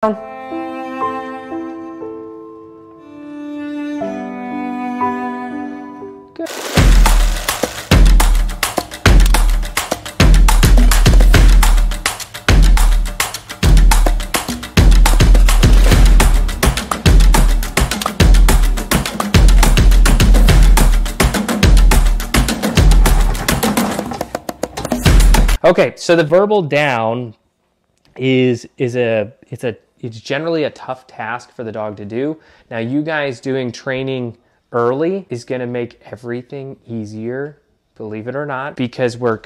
Good. Okay, so the verbal down is it's generally a tough task for the dog to do. Now, you guys doing training early is going to make everything easier, believe it or not, because we're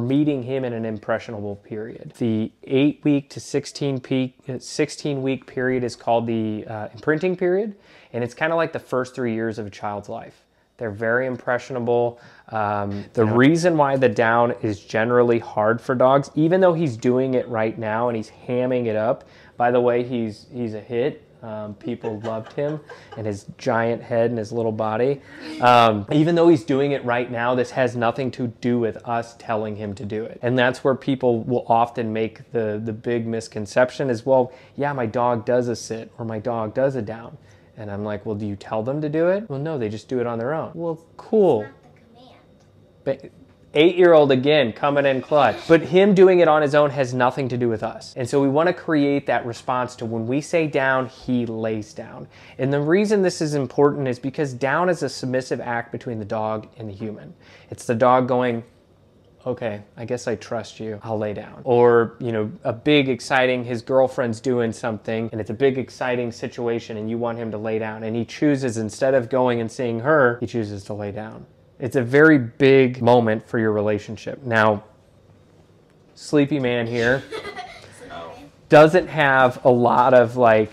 meeting him in an impressionable period. The 8-week to 16-week period is called the imprinting period, and it's kind of like the first 3 years of a child's life. They're very impressionable. The reason why the down is generally hard for dogs, even though he's doing it right now and he's hamming it up. By the way, he's a hit. People loved him and his giant head and his little body. Even though he's doing it right now, this has nothing to do with us telling him to do it. And that's where people will often make the big misconception is, well, yeah, my dog does a sit or my dog does a down. And I'm like, well, do you tell them to do it? Well, no, they just do it on their own. Well, cool. It's not the command. 8-year-old again, coming in clutch. But him doing it on his own has nothing to do with us. And so we want to create that response to when we say down, he lays down. And the reason this is important is because down is a submissive act between the dog and the human. It's the dog going, okay, I guess I trust you, I'll lay down. Or, you know, a big exciting, his girlfriend's doing something and it's a big exciting situation and you want him to lay down. And he chooses, instead of going and seeing her, he chooses to lay down. It's a very big moment for your relationship. Now, Sleepy Man here doesn't have a lot of like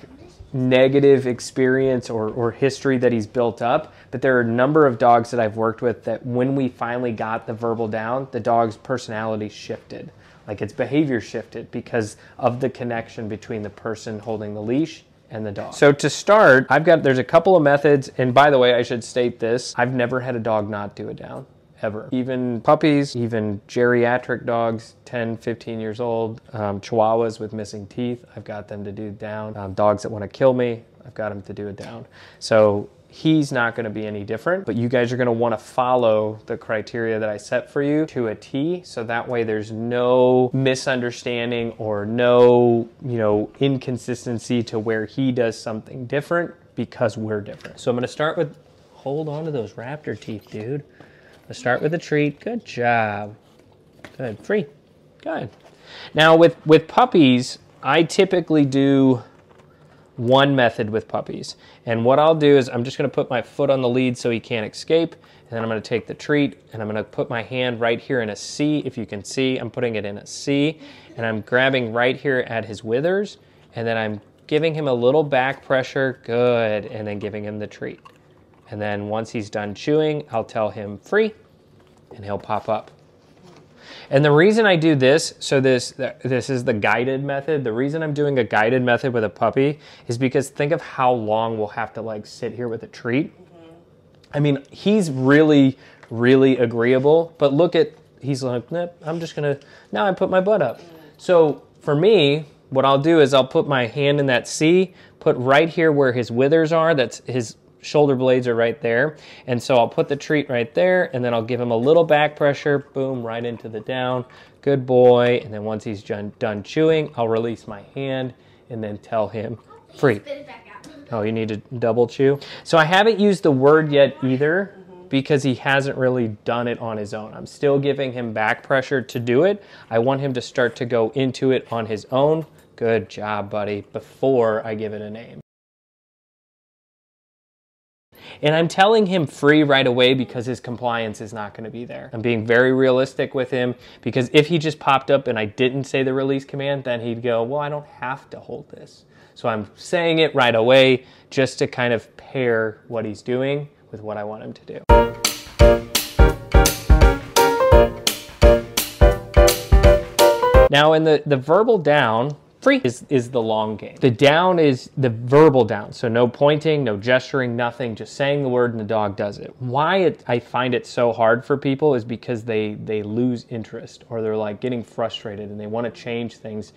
negative experience or history that he's built up, but there are a number of dogs that I've worked with that when we finally got the verbal down, the dog's personality shifted. Like its behavior shifted because of the connection between the person holding the leash and the dog. So to start, there's a couple of methods, and by the way, I should state this, I've never had a dog not do a down. Ever. Even puppies, even geriatric dogs, 10, 15 years old, Chihuahuas with missing teeth, I've got them to do down. Dogs that want to kill me, I've got them to do it down. So he's not going to be any different, but you guys are going to want to follow the criteria that I set for you to a T, so that way there's no misunderstanding or no, inconsistency to where he does something different because we're different. So I'm going to start with, hold on to those raptor teeth, dude. Let's start with a treat. Good job. Good. Free. Good. Now with puppies, I typically do one method with puppies. And what I'll do is I'm just going to put my foot on the lead so he can't escape. And then I'm going to take the treat and I'm going to put my hand right here in a C. If you can see, I'm putting it in a C. And I'm grabbing right here at his withers. And then I'm giving him a little back pressure. Good. And then giving him the treat. And then once he's done chewing, I'll tell him free, and he'll pop up. And the reason I do this, so this is the guided method. The reason I'm doing a guided method with a puppy is because think of how long we'll have to like sit here with a treat. I mean, he's really, really agreeable, but look at, he's like, nope, I'm just gonna, now I put my butt up. So for me, what I'll do is I'll put my hand in that C, put right here where his withers are, that's his shoulder blades are right there. And so I'll put the treat right there and then I'll give him a little back pressure, boom, right into the down. Good boy. And then once he's done chewing, I'll release my hand and then tell him free. Spit it back out. Oh, you need to double chew. So I haven't used the word yet either because he hasn't really done it on his own. I'm still giving him back pressure to do it. I want him to start to go into it on his own. Good job, buddy, before I give it a name. And I'm telling him free right away because his compliance is not going to be there. I'm being very realistic with him because if he just popped up and I didn't say the release command, then he'd go, well, I don't have to hold this. So I'm saying it right away just to kind of pair what he's doing with what I want him to do. Now in the verbal down, free is the long game. The down is the verbal down. So no pointing, no gesturing, nothing, just saying the word and the dog does it. Why I find it so hard for people is because they lose interest or they're like getting frustrated and they want to change things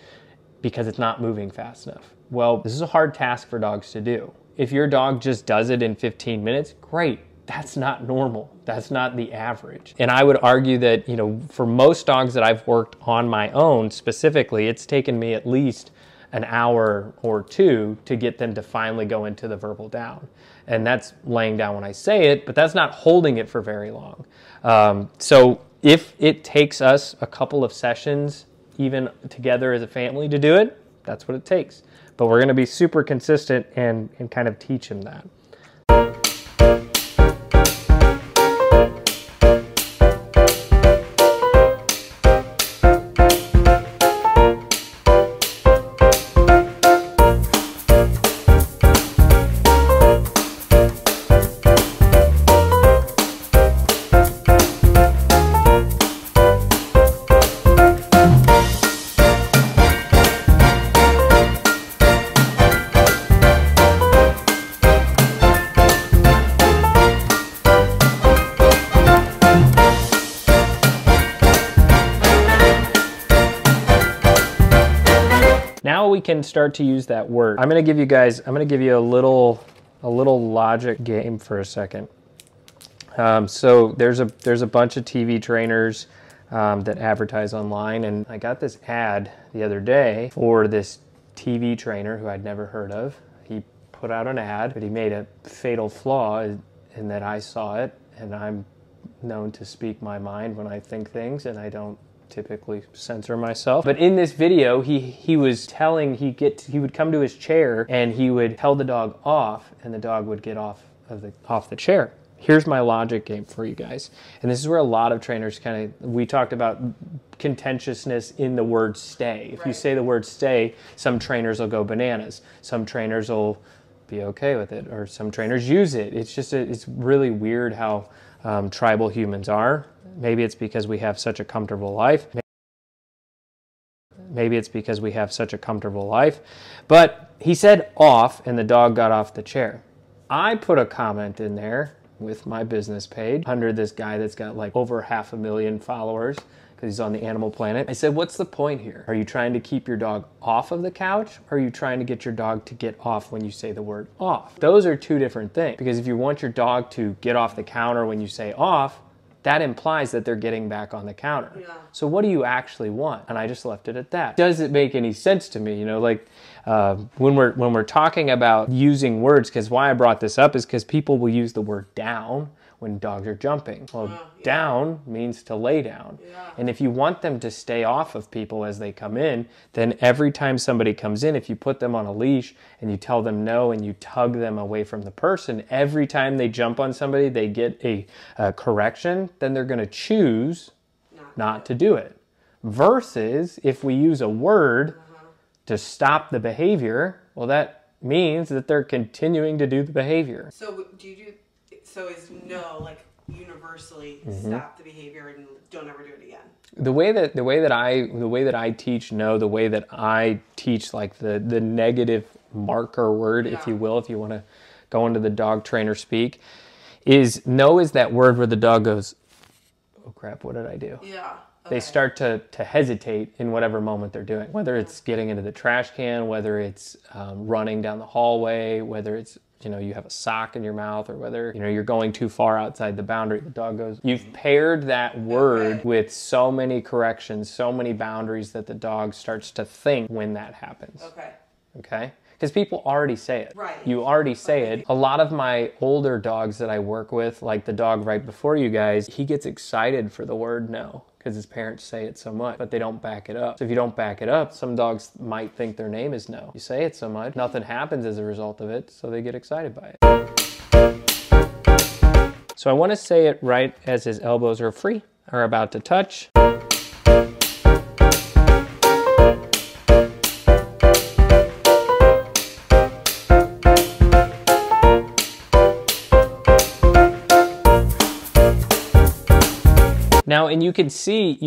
because it's not moving fast enough. Well, this is a hard task for dogs to do. If your dog just does it in 15 minutes, great. That's not normal. That's not the average. And I would argue that, you know, for most dogs that I've worked on my own specifically, it's taken me at least an hour or two to get them to finally go into the verbal down. And that's laying down when I say it, but that's not holding it for very long. So if it takes us a couple of sessions, even together as a family, to do it, that's what it takes. But we're going to be super consistent and kind of teach him that. Now we can start to use that word. I'm going to give you a little logic game for a second. So there's a bunch of TV trainers that advertise online, and I got this ad the other day for this TV trainer who I'd never heard of. He put out an ad, but he made a fatal flaw in that I saw it, and I'm known to speak my mind when I think things, and I don't typically censor myself. But in this video, he was telling, he would come to his chair and he would tell the dog off, and the dog would get off the chair. Here's my logic game for you guys. And this is where a lot of trainers we talked about contentiousness in the word stay. If you say the word stay, some trainers will go bananas. Some trainers will be okay with it, or some trainers use it. It's just, it's really weird how tribal humans are. Maybe it's because we have such a comfortable life. Maybe it's because we have such a comfortable life. But he said off, and the dog got off the chair. I put a comment in there with my business page under this guy that's got like over 500,000 followers because he's on the Animal Planet. I said, what's the point here? Are you trying to keep your dog off of the couch, or are you trying to get your dog to get off when you say the word off? Those are two different things, because if you want your dog to get off the counter when you say off, that implies that they're getting back on the counter. Yeah. So what do you actually want? And I just left it at that. Does it make any sense to me? You know, like when we're talking about using words, because why I brought this up is because people will use the word down when dogs are jumping. Well, down means to lay down. Yeah. And if you want them to stay off of people as they come in, then every time somebody comes in, if you put them on a leash and you tell them no and you tug them away from the person, every time they jump on somebody, they get a correction, then they're going to choose not to do it. Versus if we use a word to stop the behavior, well, that means that they're continuing to do the behavior. So so is no like universally stop the behavior and don't ever do it again? The way that I teach no, the way that I teach like the negative marker word, if you will, if you want to go into the dog trainer speak, is no is that word where the dog goes, oh crap, what did I do? Yeah. Okay. They start to hesitate in whatever moment they're doing, whether it's getting into the trash can, whether it's running down the hallway, whether it's, you know, you have a sock in your mouth, or whether, you know, you're going too far outside the boundary. The dog goes, you've paired that word with so many corrections, so many boundaries that the dog starts to think when that happens. Okay. Okay? Because people already say it. Right. You already say it. A lot of my older dogs that I work with, like the dog right before you guys, he gets excited for the word no because his parents say it so much, but they don't back it up. So if you don't back it up, some dogs might think their name is no. You say it so much, nothing happens as a result of it, so they get excited by it. So I want to say it right as his elbows are free, are about to touch. Now, and you can see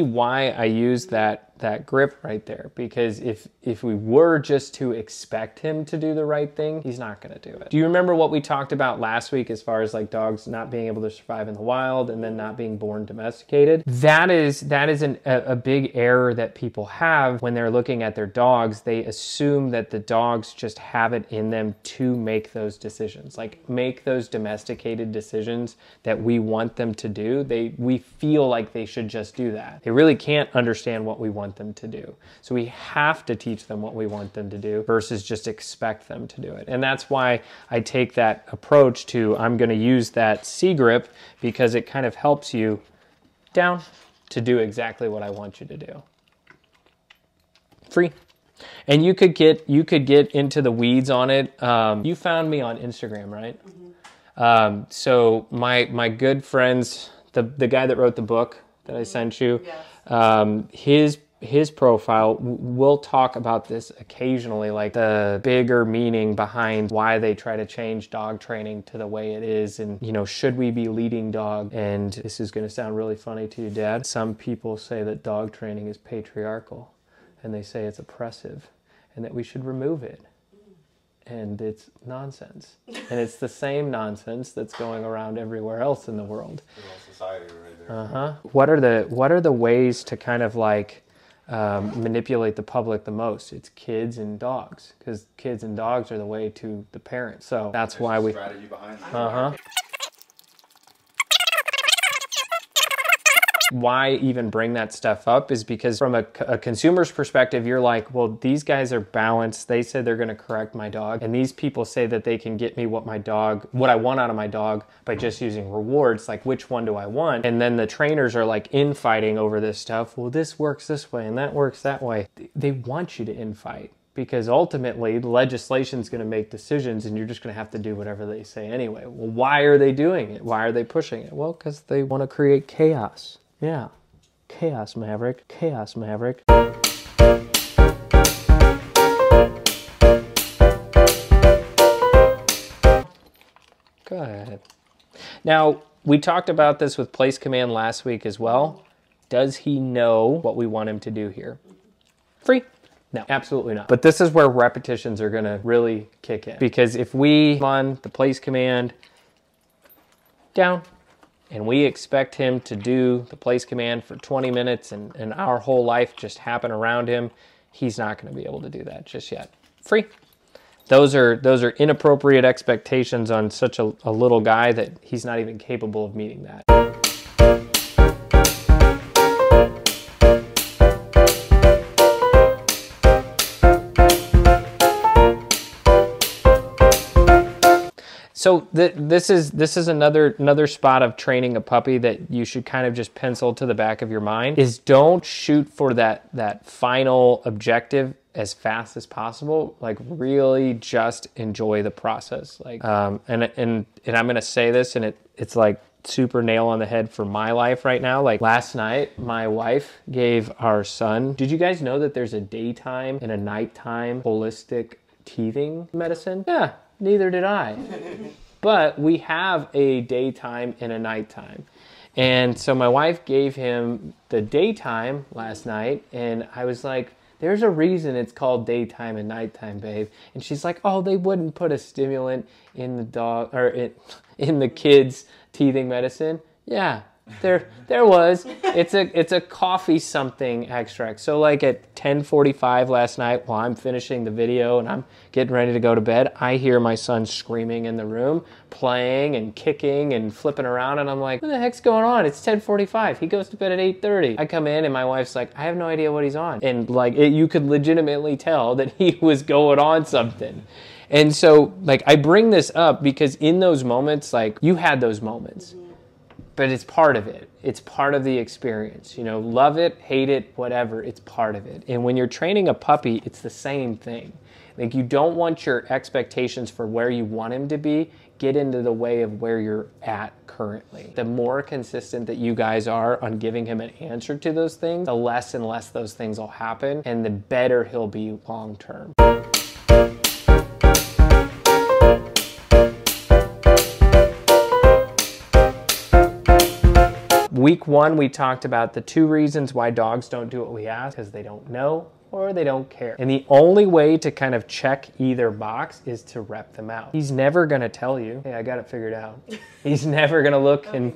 why I use that that grip right there, because if we were just to expect him to do the right thing, he's not going to do it. Do you remember what we talked about last week as far as like dogs not being able to survive in the wild and then not being born domesticated? That is a big error that people have when they're looking at their dogs. They assume that the dogs just have it in them to make those decisions, like make those domesticated decisions that we want them to do. We feel like they should just do that. They really can't understand what we want them to do. So we have to teach them what we want them to do versus just expect them to do it. And that's why I take that approach to, I'm going to use that C grip, because it kind of helps you down to do exactly what I want you to do. Free. And you could get into the weeds on it. You found me on Instagram, right? Mm-hmm. So my good friends, the guy that wrote the book that I sent you, yes. His profile, we'll talk about this occasionally, like the bigger meaning behind why they try to change dog training to the way it is, and should we be leading dog? And this is going to sound really funny to you, Dad. Some people say that dog training is patriarchal, and they say it's oppressive, and that we should remove it. And it's nonsense. And it's the same nonsense that's going around everywhere else in the world. Society right there. Uh-huh. What are the ways to kind of like manipulate the public the most? It's kids and dogs, because kids and dogs are the way to the parents. So that's why we. Strategy behind that. Uh-huh. Why even bring that stuff up is because from a consumer's perspective, you're like, well, these guys are balanced. They said they're going to correct my dog. And these people say that they can get me what I want out of my dog by just using rewards. Like, which one do I want? And then the trainers are like infighting over this stuff. Well, this works this way and that works that way. They want you to infight, because ultimately the legislation is going to make decisions and you're just going to have to do whatever they say anyway. Well, why are they doing it? Why are they pushing it? Well, because they want to create chaos. Yeah. Chaos, Maverick. Chaos, Maverick. Go ahead. Now, we talked about this with place command last week as well. Does he know what we want him to do here? Free? No, absolutely not. But this is where repetitions are going to really kick in. Because if we run the place command down, and we expect him to do the place command for 20 minutes and our whole life just happen around him, he's not going to be able to do that just yet. Free. Those are inappropriate expectations on such a little guy that he's not even capable of meeting that. So this is another spot of training a puppy that you should kind of just pencil to the back of your mind, is don't shoot for that final objective as fast as possible. Like, really just enjoy the process. Like, and I'm gonna say this, and it's like super nail on the head for my life right now. Like, last night, my wife gave our son, did you guys know that there's a daytime and a nighttime holistic teething medicine? Yeah. Neither did I. But we have a daytime and a nighttime. And so my wife gave him the daytime last night, and I was like, there's a reason it's called daytime and nighttime, babe. And she's like, oh, they wouldn't put a stimulant in the dog or in the kids' teething medicine. Yeah. There was. It's a coffee something extract. So like at 10:45 last night, while I'm finishing the video and I'm getting ready to go to bed, I hear my son screaming in the room, playing and kicking and flipping around, and I'm like, what the heck's going on? It's 10:45. He goes to bed at 8:30. I come in and my wife's like, I have no idea what he's on. And like you could legitimately tell that he was going on something. And so like I bring this up because in those moments, like you had those moments. But it's part of it. It's part of the experience. You know, love it, hate it, whatever, it's part of it. And when you're training a puppy, it's the same thing. Like, you don't want your expectations for where you want him to be get into the way of where you're at currently. The more consistent that you guys are on giving him an answer to those things, the less and less those things will happen, and the better he'll be long term. week 1, we talked about the 2 reasons why dogs don't do what we ask, because they don't know or they don't care. And the only way to kind of check either box is to rep them out. He's never gonna tell you, hey, I got it figured out. He's never gonna look and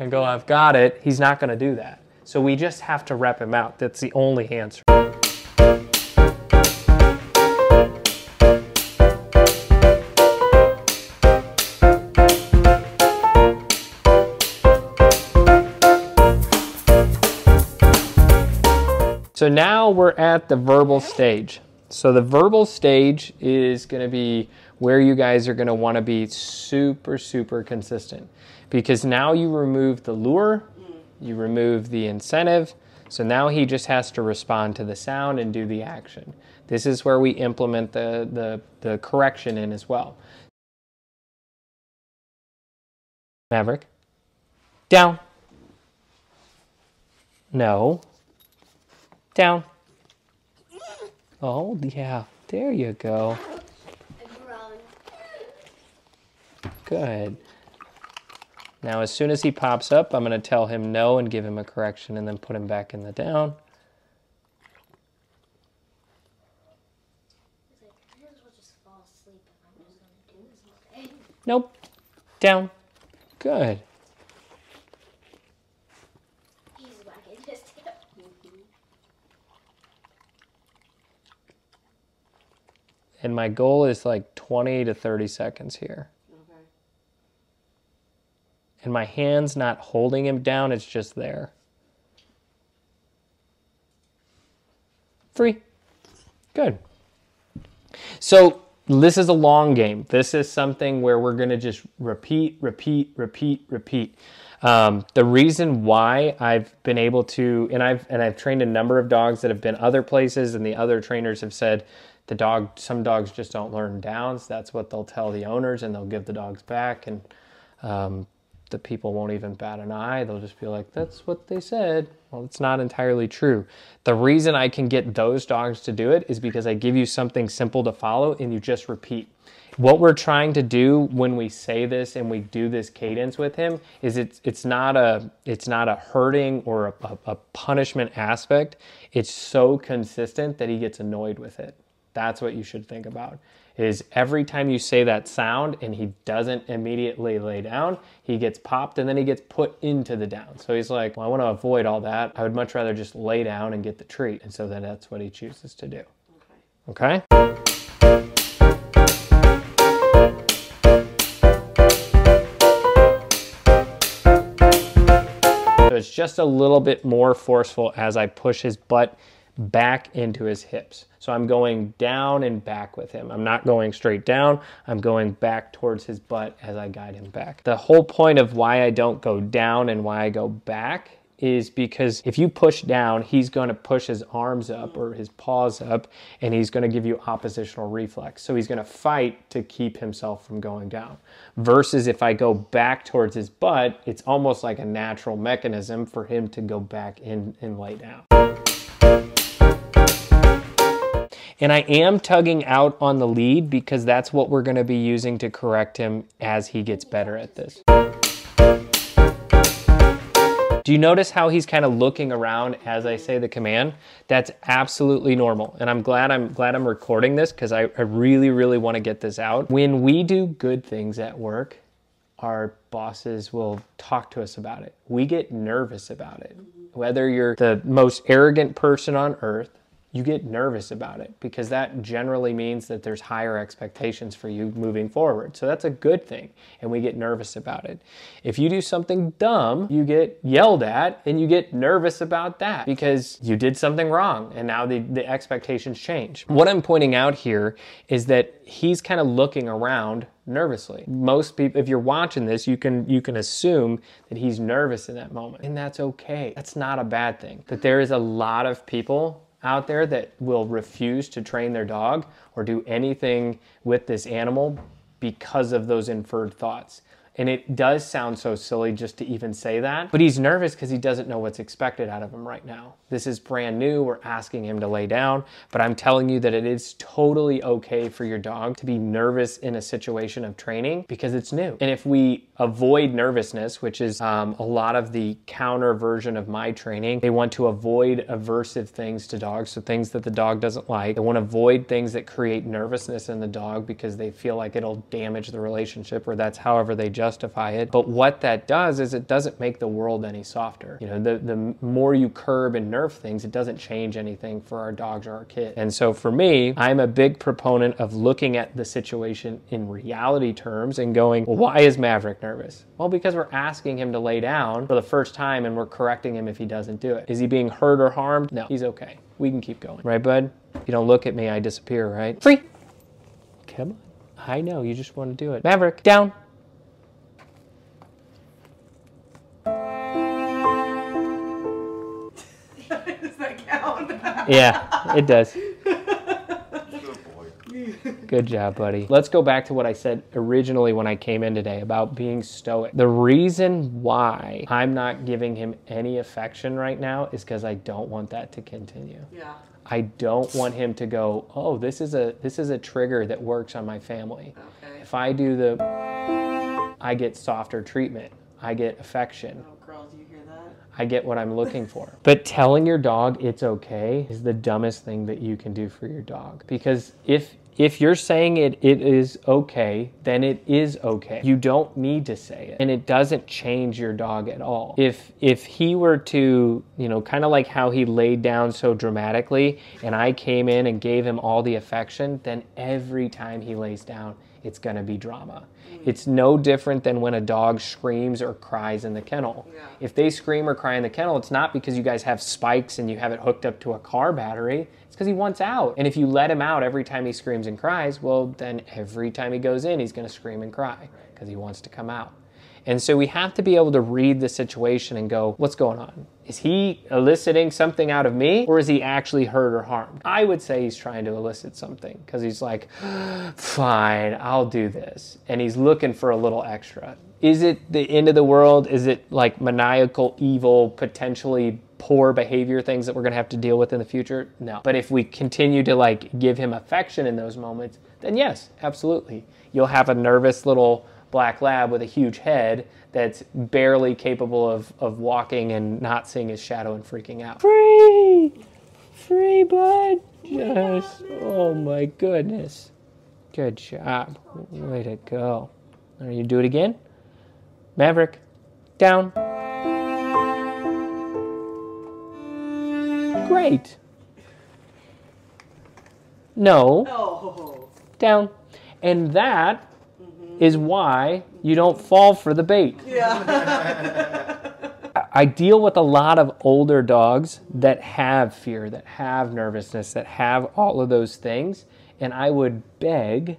go, I've got it. He's not gonna do that. So we just have to rep him out. That's the only answer. So now we're at the verbal stage. So the verbal stage is going to be where you guys are going to want to be super, super consistent. Because now you remove the lure, you remove the incentive, so now he just has to respond to the sound and do the action. This is where we implement the correction in as well. Maverick, down. No. Down. Oh, yeah. There you go. Good. Now, as soon as he pops up, I'm going to tell him no and give him a correction and then put him back in the down. Nope. Down. Good. And my goal is like 20 to 30 seconds here. Okay. And my hand's not holding him down, it's just there. Free. Good. So this is a long game. This is something where we're going to just repeat, repeat, repeat, repeat. The reason why I've been able to, and I've trained a number of dogs that have been other places, and the other trainers have said, some dogs just don't learn downs. That's what they'll tell the owners, and they'll give the dogs back, and the people won't even bat an eye. They'll just be like, that's what they said. Well, it's not entirely true. The reason I can get those dogs to do it is because I give you something simple to follow and you just repeat. What we're trying to do when we say this and we do this cadence with him is it's not a hurting or a punishment aspect. It's so consistent that he gets annoyed with it. That's what you should think about, is every time you say that sound and he doesn't immediately lay down, he gets popped and then he gets put into the down. So he's like, well, I want to avoid all that. I would much rather just lay down and get the treat. And so then that's what he chooses to do. Okay? So it's just a little bit more forceful as I push his butt back into his hips. So I'm going down and back with him. I'm not going straight down. I'm going back towards his butt as I guide him back. The whole point of why I don't go down and why I go back is because if you push down, he's going to push his arms up or his paws up, and he's going to give you oppositional reflex. So he's going to fight to keep himself from going down. Versus if I go back towards his butt, it's almost like a natural mechanism for him to go back in and lay down. And I am tugging out on the lead because that's what we're going to be using to correct him as he gets better at this. Do you notice how he's kind of looking around as I say the command? That's absolutely normal. And I'm glad I'm recording this because I really, really want to get this out. When we do good things at work, our bosses will talk to us about it. We get nervous about it. Whether you're the most arrogant person on earth, you get nervous about it because that generally means that there's higher expectations for you moving forward. So that's a good thing, and we get nervous about it. If you do something dumb, you get yelled at and you get nervous about that because you did something wrong and now the expectations change. What I'm pointing out here is that he's kind of looking around nervously. Most people, if you're watching this, you can assume that he's nervous in that moment, and that's okay. That's not a bad thing. That there is a lot of people out there that will refuse to train their dog or do anything with this animal because of those inferred thoughts. And it does sound so silly just to even say that, but he's nervous because he doesn't know what's expected out of him right now. This is brand new. We're asking him to lay down, but I'm telling you that it is totally okay for your dog to be nervous in a situation of training because it's new. And if we avoid nervousness, which is a lot of the counter version of my training, they want to avoid aversive things to dogs, so things that the dog doesn't like. They want to avoid things that create nervousness in the dog because they feel like it'll damage the relationship, or that's however they justify it. But what that does is it doesn't make the world any softer. You know, the more you curb and nerf things, it doesn't change anything for our dogs or our kids. And so for me, I'm a big proponent of looking at the situation in reality terms and going, well, why is Maverick nervous? Well, because we're asking him to lay down for the first time and we're correcting him if he doesn't do it. Is he being hurt or harmed? No, he's okay. We can keep going. Right, bud? You don't look at me, I disappear, right? Free! Come on. I know, you just want to do it. Maverick, down. Does that count? Yeah, it does. Good boy. Good job, buddy. Let's go back to what I said originally when I came in today about being stoic. The reason why I'm not giving him any affection right now is because I don't want that to continue. Yeah. I don't want him to go, oh, this is a trigger that works on my family. Okay. If I do I get softer treatment. I get affection. Oh, girl, do you hear that? I get what I'm looking for. But telling your dog it's okay is the dumbest thing that you can do for your dog. Because if you're saying it is okay, then it is okay. You don't need to say it. And it doesn't change your dog at all. If he were to, you know, kind of like how he laid down so dramatically and I came in and gave him all the affection, then every time he lays down, it's gonna be drama. It's no different than when a dog screams or cries in the kennel. Yeah. If they scream or cry in the kennel, it's not because you guys have spikes and you have it hooked up to a car battery. It's because he wants out. And if you let him out every time he screams and cries, well, then every time he goes in, he's gonna scream and cry because he wants to come out. And so we have to be able to read the situation and go, what's going on? Is he eliciting something out of me, or is he actually hurt or harmed? I would say he's trying to elicit something because he's like, fine, I'll do this. And he's looking for a little extra. Is it the end of the world? Is it like maniacal, evil, potentially poor behavior things that we're gonna have to deal with in the future? No. But if we continue to like give him affection in those moments, then yes, absolutely. You'll have a nervous little black lab with a huge head that's barely capable of walking and not seeing his shadow and freaking out. Free! Free, bud! Yes. Oh my goodness. Good job. Way to go. Are you do it again? Maverick, down. Great. No. Oh. Down. And that is why you don't fall for the bait. Yeah. I deal with a lot of older dogs that have fear, that have nervousness, that have all of those things, and I would beg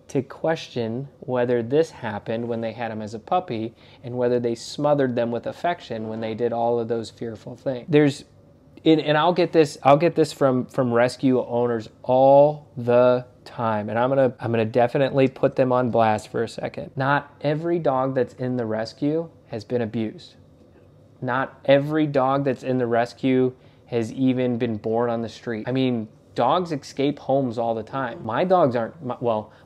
to question whether this happened when they had them as a puppy and whether they smothered them with affection when they did all of those fearful things. And I'll get this from rescue owners all the time, and I'm gonna definitely put them on blast for a second. Not every dog that's in the rescue has been abused. Not every dog that's in the rescue has even been born on the street. I mean, dogs escape homes all the time. My dogs aren't,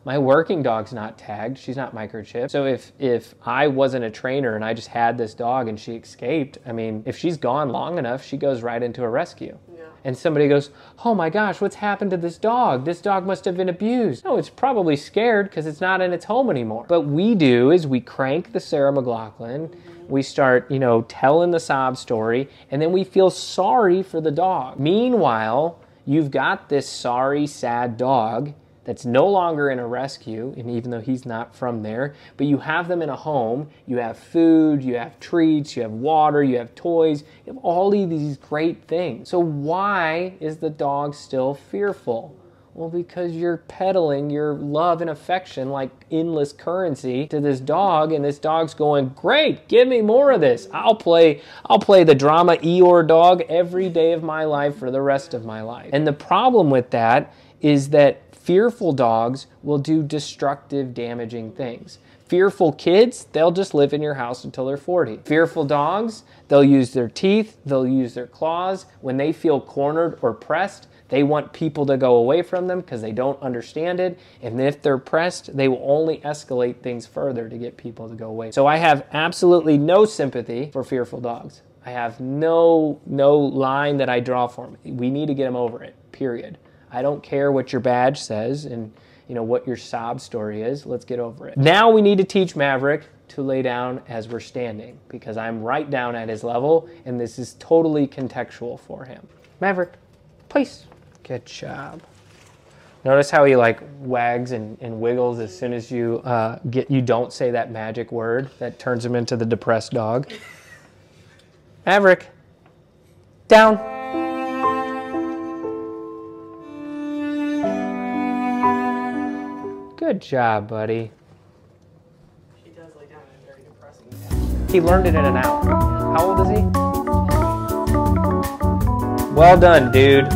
my working dog's not tagged. She's not microchipped. So if I wasn't a trainer and I just had this dog and she escaped, I mean, if she's gone long enough, she goes right into a rescue. Yeah. And somebody goes, oh my gosh, what's happened to this dog? This dog must have been abused. No, it's probably scared because it's not in its home anymore. But we do is we crank the Sarah McLachlan, we start, you know, telling the sob story, and then we feel sorry for the dog. Meanwhile, you've got this sorry, sad dog that's no longer in a rescue, and even though he's not from there, but you have them in a home, you have food, you have treats, you have water, you have toys, you have all of these great things. So why is the dog still fearful? Well, because you're peddling your love and affection like endless currency to this dog, and this dog's going, great, give me more of this. I'll play the drama Eeyore dog every day of my life for the rest of my life. And the problem with that is that fearful dogs will do destructive, damaging things. Fearful kids, they'll just live in your house until they're 40. Fearful dogs, they'll use their teeth, they'll use their claws. When they feel cornered or pressed, they want people to go away from them because they don't understand it. And if they're pressed, they will only escalate things further to get people to go away. So I have absolutely no sympathy for fearful dogs. I have no line that I draw for them. We need to get them over it, period. I don't care what your badge says and what your sob story is. Let's get over it. Now we need to teach Maverick to lay down as we're standing because I'm right down at his level and this is totally contextual for him. Maverick, please. Good job. Notice how he like wags and wiggles as soon as you don't say that magic word that turns him into the depressed dog. Maverick, down. Good job, buddy. He does lay down in a very depressing fashion. He learned it in an hour. How old is he? Well done, dude.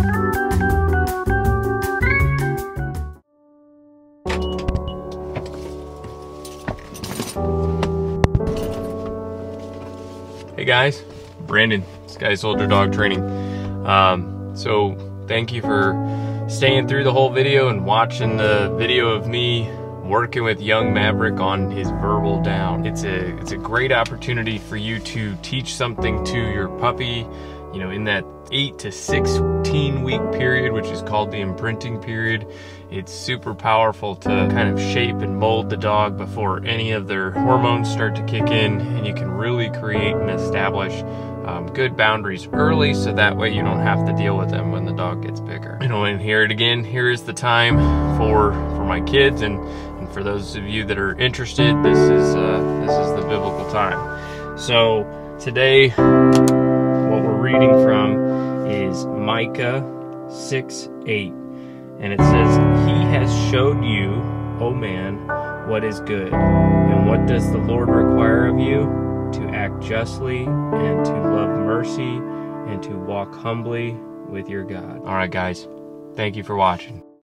Hey guys, Brandon, Sky Soldier Dog Training. So thank you for staying through the whole video and watching the video of me working with young Maverick on his verbal down. It's a great opportunity for you to teach something to your puppy, in that 8 to 16 week period, which is called the imprinting period. It's super powerful to kind of shape and mold the dog before any of their hormones start to kick in, and you can really create and establish good boundaries early, so that way you don't have to deal with them when the dog gets bigger. And here is the time for my kids and for those of you that are interested. This is the biblical time. So today, what we're reading from is Micah 6:8, and it says, "He has showed you, O man, what is good, and what does the Lord require of you? To act justly, and to love mercy, and to walk humbly with your God." All right, guys, thank you for watching.